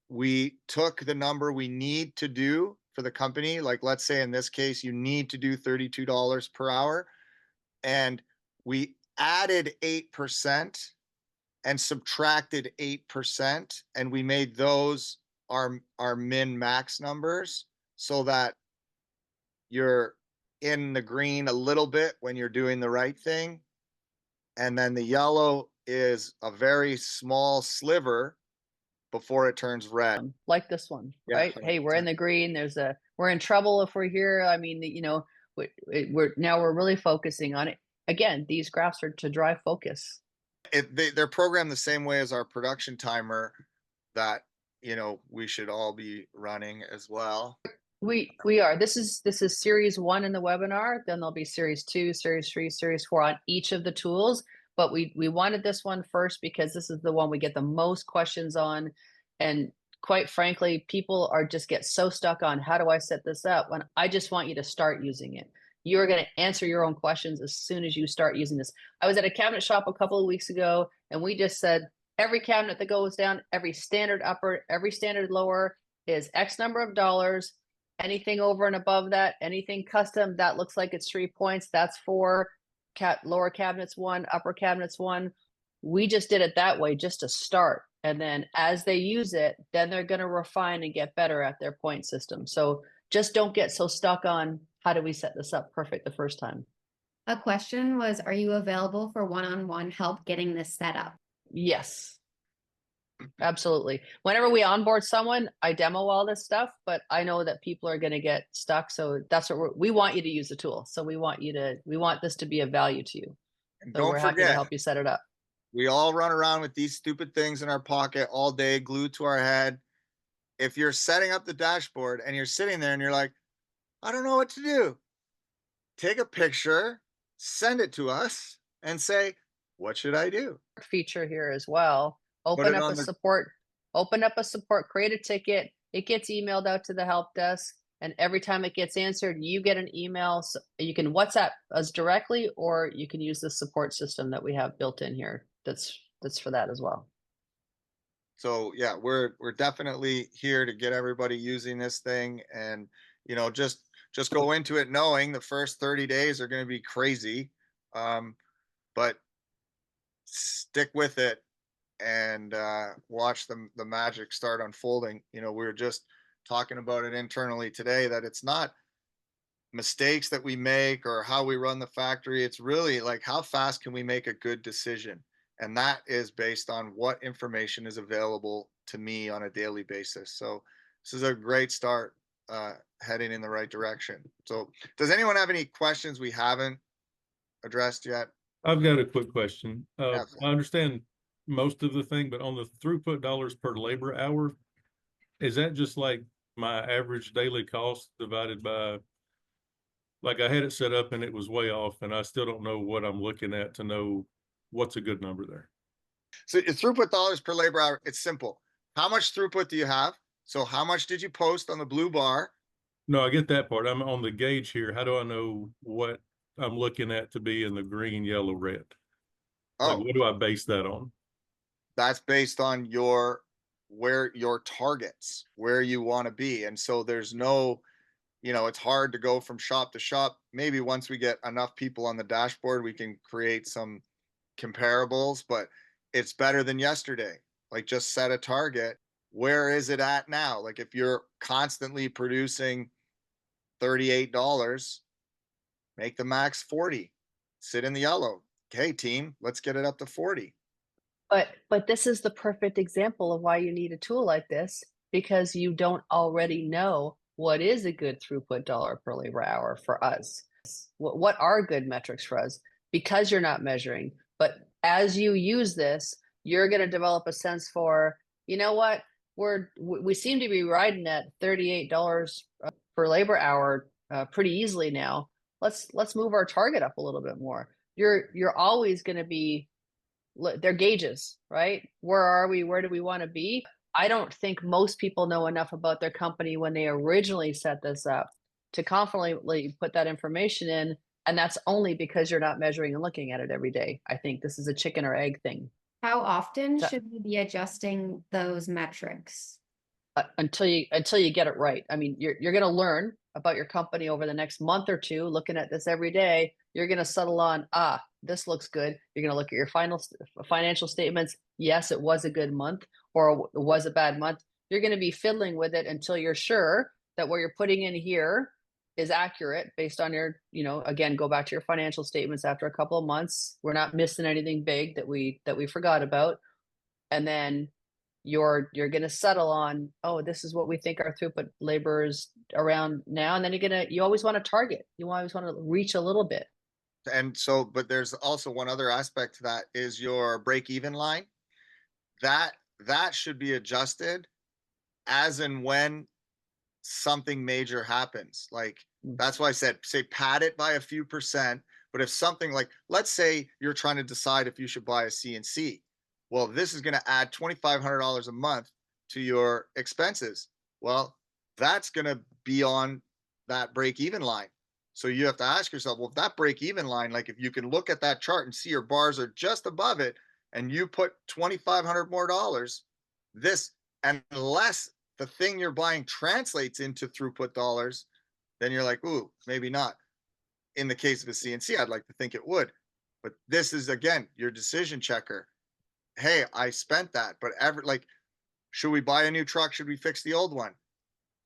We took the number we need to do for the company. Like, let's say in this case, you need to do $32 per hour. And we added 8% and subtracted 8%. And we made those our min max numbers, so that you're in the green a little bit when you're doing the right thing. And then the yellow is a very small sliver before it turns red. Like this one, Yeah, right? Hey, we're in the green. We're in trouble if we're here. I mean, we're really focusing on it. Again, these graphs are to drive focus. They're programmed the same way as our production timer that, we should all be running as well. We are. This is series 1 in the webinar. Then there'll be series 2, series 3, series 4 on each of the tools. But we wanted this one first because this is the one we get the most questions on. And quite frankly, people get so stuck on, how do I set this up, when I just want you to start using it. You're going to answer your own questions as soon as you start using this. I was at a cabinet shop a couple of weeks ago, and we just said, every cabinet that goes down, every standard upper, every standard lower is X number of dollars. Anything over and above that, anything custom, that looks like it's 3 points. That's for lower cabinets 1, upper cabinets 1. We just did it that way just to start. And then as they use it, then they're going to refine and get better at their point system. So just don't get so stuck on, how do we set this up perfect the first time? A question was, are you available for one-on-one help getting this set up? Yes. Absolutely. Whenever we onboard someone, I demo all this stuff, but I know that people are going to get stuck. So that's what we want you to use the tool. So we want this to be of value to you. And so we're happy to help you set it up. We all run around with these stupid things in our pocket all day, glued to our head. If you're setting up the dashboard and you're sitting there and you're like, I don't know what to do, take a picture, send it to us, and say, what should I do? Feature here as well. Open up a support, create a ticket. It gets emailed out to the help desk. And every time it gets answered, you get an email. So you can WhatsApp us directly, or you can use the support system that we have built in here. That's for that as well. So yeah, we're definitely here to get everybody using this thing, and just go into it knowing the first 30 days are going to be crazy, but stick with it and watch the magic start unfolding. We were just talking about it internally today, that it's not mistakes that we make or how we run the factory. It's really like, how fast can we make a good decision? And that is based on what information is available to me on a daily basis. So this is a great start, heading in the right direction. So does anyone have any questions we haven't addressed yet? I've got a quick question. Yeah. I understand most of the thing, but on the throughput dollars per labor hour, is that just like my average daily cost divided by, like, I had it set up and it was way off, and I still don't know what I'm looking at to know what's a good number there? So throughput dollars per labor hour, it's simple. How much throughput do you have? So how much did you post on the blue bar? No, I get that part. I'm on the gauge here. How do I know what I'm looking at to be in the green, yellow, red? Like, what do I base that on? That's based on where your targets, where you want to be. And so there's no, it's hard to go from shop to shop. Maybe once we get enough people on the dashboard, we can create some comparables, but it's better than yesterday. Like, just set a target. Where is it at now? Like, if you're constantly producing $38, make the max 40, sit in the yellow. Okay, team, let's get it up to 40. But this is the perfect example of why you need a tool like this, because you don't already know what is a good throughput dollar per labor hour for us. What are good metrics for us? Because you're not measuring. But as you use this, you're going to develop a sense for, you know what, we seem to be riding at $38 per labor hour pretty easily now. Let's move our target up a little bit more. You're always going to be, they're gauges, right? Where are we? Where do we want to be? I don't think most people know enough about their company when they originally set this up to confidently put that information in. And that's only because you're not measuring and looking at it every day. I think this is a chicken or egg thing. How often So- should we be adjusting those metrics? until you get it right. I mean, you're going to learn about your company over the next month or two, looking at this every day. You're going to settle on, this looks good. You're going to look at your financial statements. Yes, it was a good month, or it was a bad month. You're going to be fiddling with it until you're sure that what you're putting in here is accurate based on your, again, go back to your financial statements after a couple of months. We're not missing anything big that we forgot about. And then you're going to settle on, this is what we think our throughput labor is around now. And then you always want to target. You always want to reach a little bit. And so, but there's also one other aspect to that is your break even line. That should be adjusted as and when something major happens. Like that's why I said, say pad it by a few percent. But if something like, let's say you're trying to decide if you should buy a CNC. Well, this is going to add $2,500 a month to your expenses. Well, that's going to be on that break even line. So you have to ask yourself, well, if that break even line, like if you can look at that chart and see your bars are just above it and you put $2,500 more dollars, this, unless the thing you're buying translates into throughput dollars, then you're like, ooh, maybe not. In the case of a CNC, I'd like to think it would. But this is, again, your decision checker. Hey, I spent that, but should we buy a new truck? Should we fix the old one?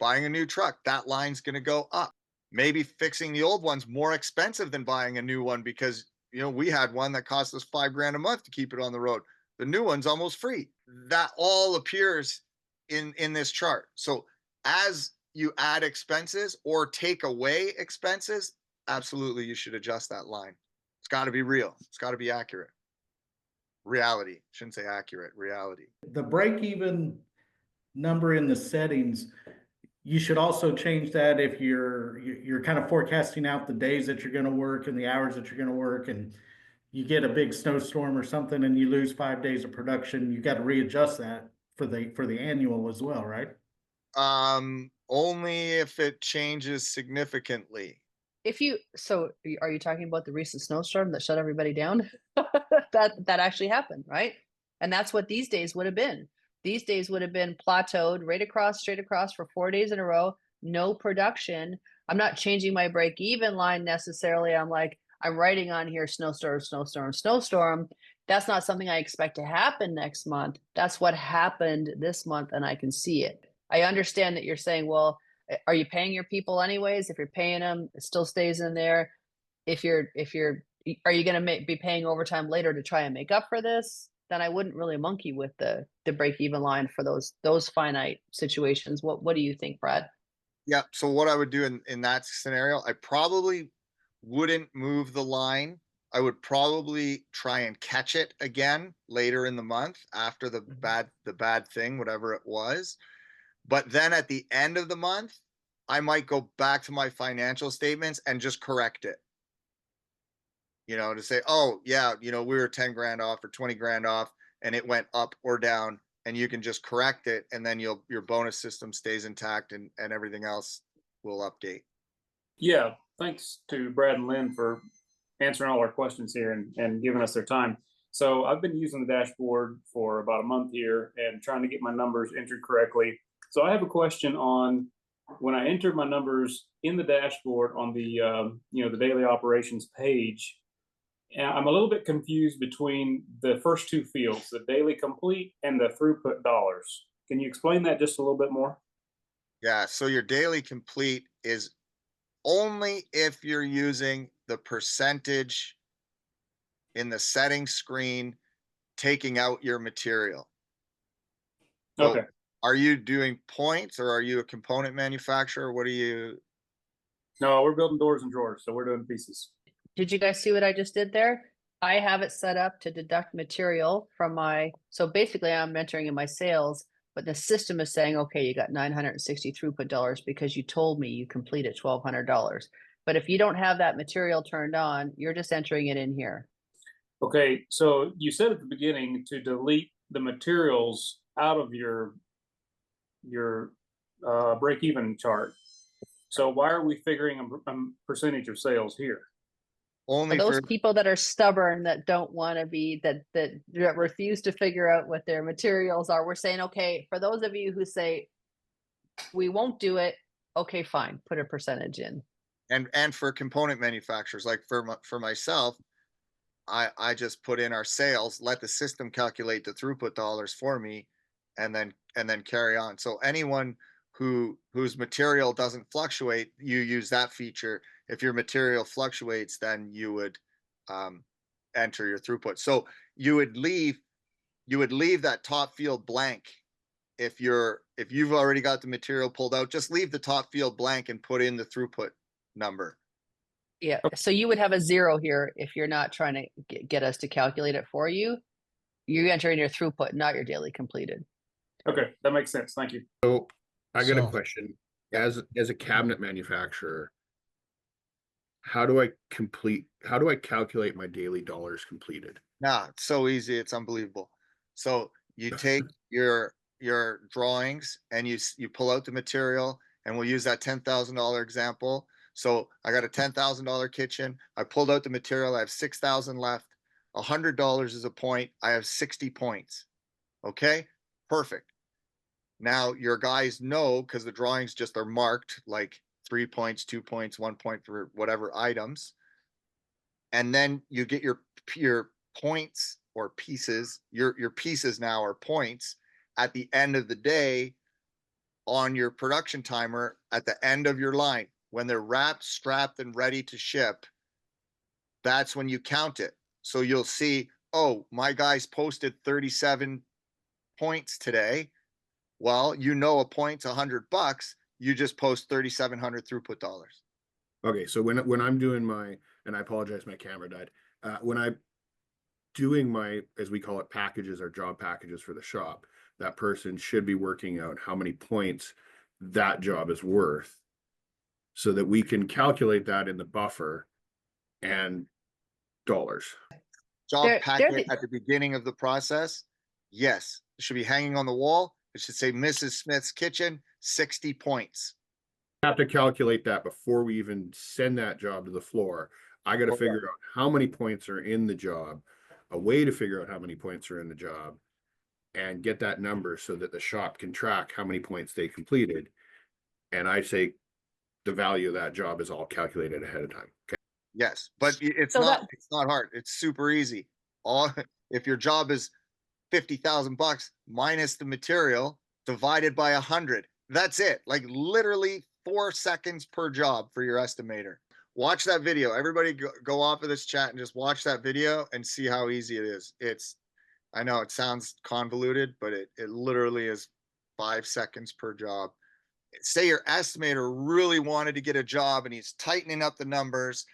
Buying a new truck, that line's going to go up. Maybe fixing the old one's more expensive than buying a new one because, we had one that cost us $5,000 a month to keep it on the road. The new one's almost free. That all appears in this chart. So as you add expenses or take away expenses, absolutely you should adjust that line. It's got to be real. It's got to be accurate. Reality. Shouldn't say accurate. Reality. The break even number in the settings, you should also change that if you're kind of forecasting out the days that you're going to work and the hours that you're going to work, and you get a big snowstorm or something and you lose 5 days of production, you got to readjust that for the annual as well, right? Only if it changes significantly. Are you talking about the recent snowstorm that shut everybody down? that actually happened, right? And that's what these days would have been. These days would have been plateaued straight across for 4 days in a row, no production. I'm not changing my break even line necessarily. I'm writing on here snowstorm, snowstorm, snowstorm. That's not something I expect to happen next month. That's what happened this month, and I can see it. I understand that you're saying, well, are you paying your people anyways? If you're paying them, it still stays in there. Are you going to be paying overtime later to try and make up for this? Then I wouldn't really monkey with the break even line for those finite situations. What do you think, Brad? Yeah. So what I would do in that scenario, I probably wouldn't move the line. I would probably try and catch it again later in the month after the bad thing, whatever it was. But then at the end of the month, I might go back to my financial statements and just correct it. To say, oh yeah, we were 10 grand off or 20 grand off and it went up or down, and you can just correct it. And then your bonus system stays intact and everything else will update. Yeah. Thanks to Brad and Lynn for answering all our questions here and giving us their time. So I've been using the dashboard for about a month here and trying to get my numbers entered correctly. So I have a question on when I entered my numbers in the dashboard on the the daily operations page. I'm a little bit confused between the first two fields, the daily complete and the throughput dollars. Can you explain that just a little bit more? Yeah. So your daily complete is only if you're using the percentage in the settings screen taking out your material. So Okay. are you doing points or are you a component manufacturer? What are you? No, we're building doors and drawers, so we're doing pieces. Did you guys see what I just did there? I have it set up to deduct material from so basically I'm entering in my sales, but the system is saying, okay, you got 960 throughput dollars because you told me you completed $1,200. But if you don't have that material turned on, you're just entering it in here. Okay, so you said at the beginning to delete the materials out of your break-even chart. So why are we figuring a percentage of sales here? Only For those for people that are stubborn, that don't want to be, that refuse to figure out what their materials are, we're saying, okay, for those of you who say we won't do it, okay, fine, put a percentage in. and for component manufacturers, like for myself, I just put in our sales, let the system calculate the throughput dollars for me, and then carry on. So anyone whose material doesn't fluctuate, you use that feature. If your material fluctuates, then you would enter your throughput. So you would leave that top field blank. If you've already got the material pulled out, just leave the top field blank and put in the throughput number. Yeah, so you would have a 0 here if you're not trying to get us to calculate it for you. You're entering your throughput, not your daily completed. Okay, that makes sense. Thank you. So I got a So- question. Yeah. As a cabinet manufacturer, how do I calculate my daily dollars completed? Yeah, it's so easy, it's unbelievable. So you take your drawings and you pull out the material, and we'll use that $10,000 example. So I got a $10,000 kitchen. I pulled out the material. I have 6,000 left. $100 is a point. I have 60 points. Okay, perfect. Now your guys know, because the drawings just are marked like 3 points, 2 points, 1 point for whatever items. And then you get your points or pieces. Your pieces now are points at the end of the day on your production timer at the end of your line. When they're wrapped, strapped, and ready to ship, that's when you count it. So you'll see, oh, my guys posted 37 points today. Well, a point's $100. You just post 3,700 throughput dollars. Okay, so when I'm doing and I apologize, my camera died. When I'm doing my, as we call it, packages or job packages for the shop, that person should be working out how many points that job is worth, so that we can calculate that in the buffer and dollars. Job They're packet at the beginning of the process, yes, it should be hanging on the wall. It should say Mrs. Smith's kitchen, 60 points. Have to calculate that before we even send that job to the floor. I got to figure out how many points are in the job, a way to figure out how many points are in the job, and get that number so that the shop can track how many points they completed. And I say the value of that job is all calculated ahead of time. Okay. Yes, but it's not hard. It's super easy. If your job is $50,000 minus the material divided by 100, that's it. Like literally 4 seconds per job for your estimator. Watch that video. Everybody go off of this chat and just watch that video and see how easy it is. I know it sounds convoluted, but it literally is 5 seconds per job. Say your estimator really wanted to get a job and he's tightening up the numbers,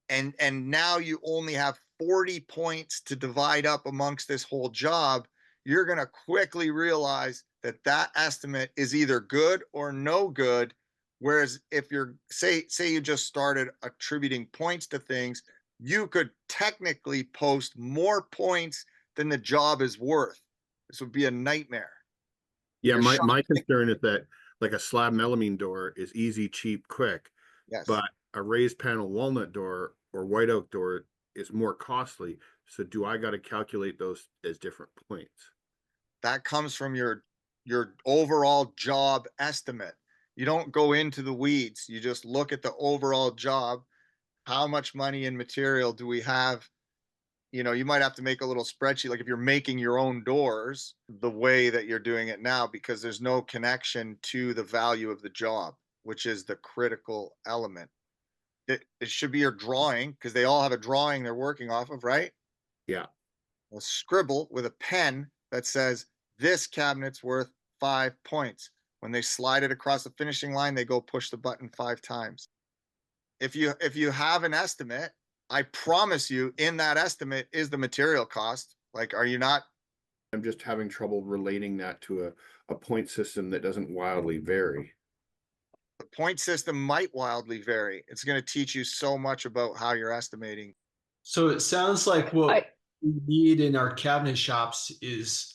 and now you only have 40 points to divide up amongst this whole job. You're going to quickly realize that estimate is either good or no good. Whereas if you're say you just started attributing points to things, you could technically post more points than the job is worth. This would be a nightmare. Yeah, my concern is that like a slab melamine door is easy, cheap, quick. Yes. But a raised panel walnut door or white oak door is more costly. So do I got to calculate those as different points? That comes from your overall job estimate. You don't go into the weeds. You just look at the overall job. How much money and material do we have? You might have to make a little spreadsheet, like if you're making your own doors the way that you're doing it now, because there's no connection to the value of the job, which is the critical element. It should be your drawing, because they all have a drawing they're working off of, right? Yeah. will scribble with a pen that says, this cabinet's worth 5 points. When they slide it across the finishing line, they go push the button 5 times. If you have an estimate, I promise you in that estimate is the material cost. Like, are you not? I'm just having trouble relating that to a point system that doesn't wildly vary. The point system might wildly vary. It's going to teach you so much about how you're estimating. So it sounds like what we need in our cabinet shops is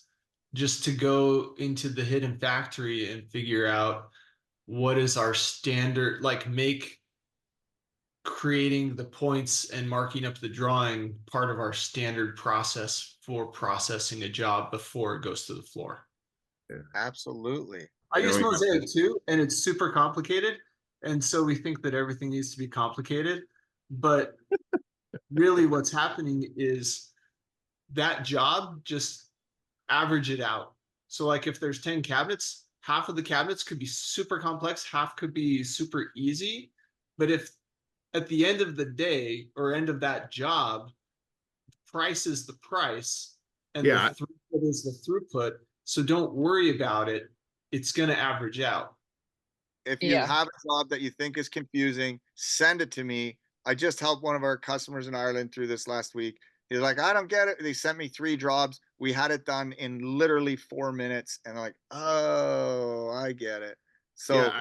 just to go into the hidden factory and figure out what is our standard, like make creating the points and marking up the drawing part of our standard process for processing a job before it goes to the floor. Absolutely. I use we have Mosaic too, and it's super complicated. And so we think that everything needs to be complicated. But really what's happening is that job, just average it out. So like if there's 10 cabinets, half of the cabinets could be super complex, half could be super easy. But if at the end of the day or end of that job, price is the price and the throughput is the throughput. So don't worry about it. It's going to average out. If you have a job that you think is confusing, send it to me. I just helped one of our customers in Ireland through this last week. He's like, I don't get it. They sent me 3 jobs. We had it done in literally 4 minutes. And I'm like, oh, I get it. So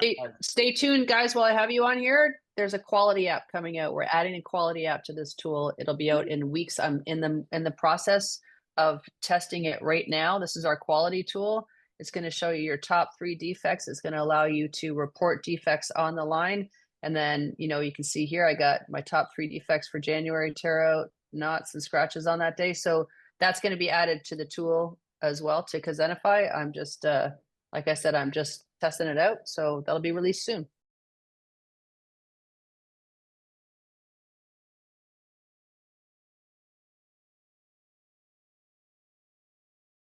stay tuned, guys, while I have you on here. There's a quality app coming out. We're adding a quality app to this tool. It'll be out in weeks. I'm in the process of testing it right now. This is our quality tool. It's going to show you your top 3 defects. It's going to allow you to report defects on the line. And then, you know, you can see here, I got my top 3 defects for January, tear out, knots and scratches on that day. So that's going to be added to the tool as well to Kaizenify. I'm just, like I said, I'm just testing it out. So that'll be released soon.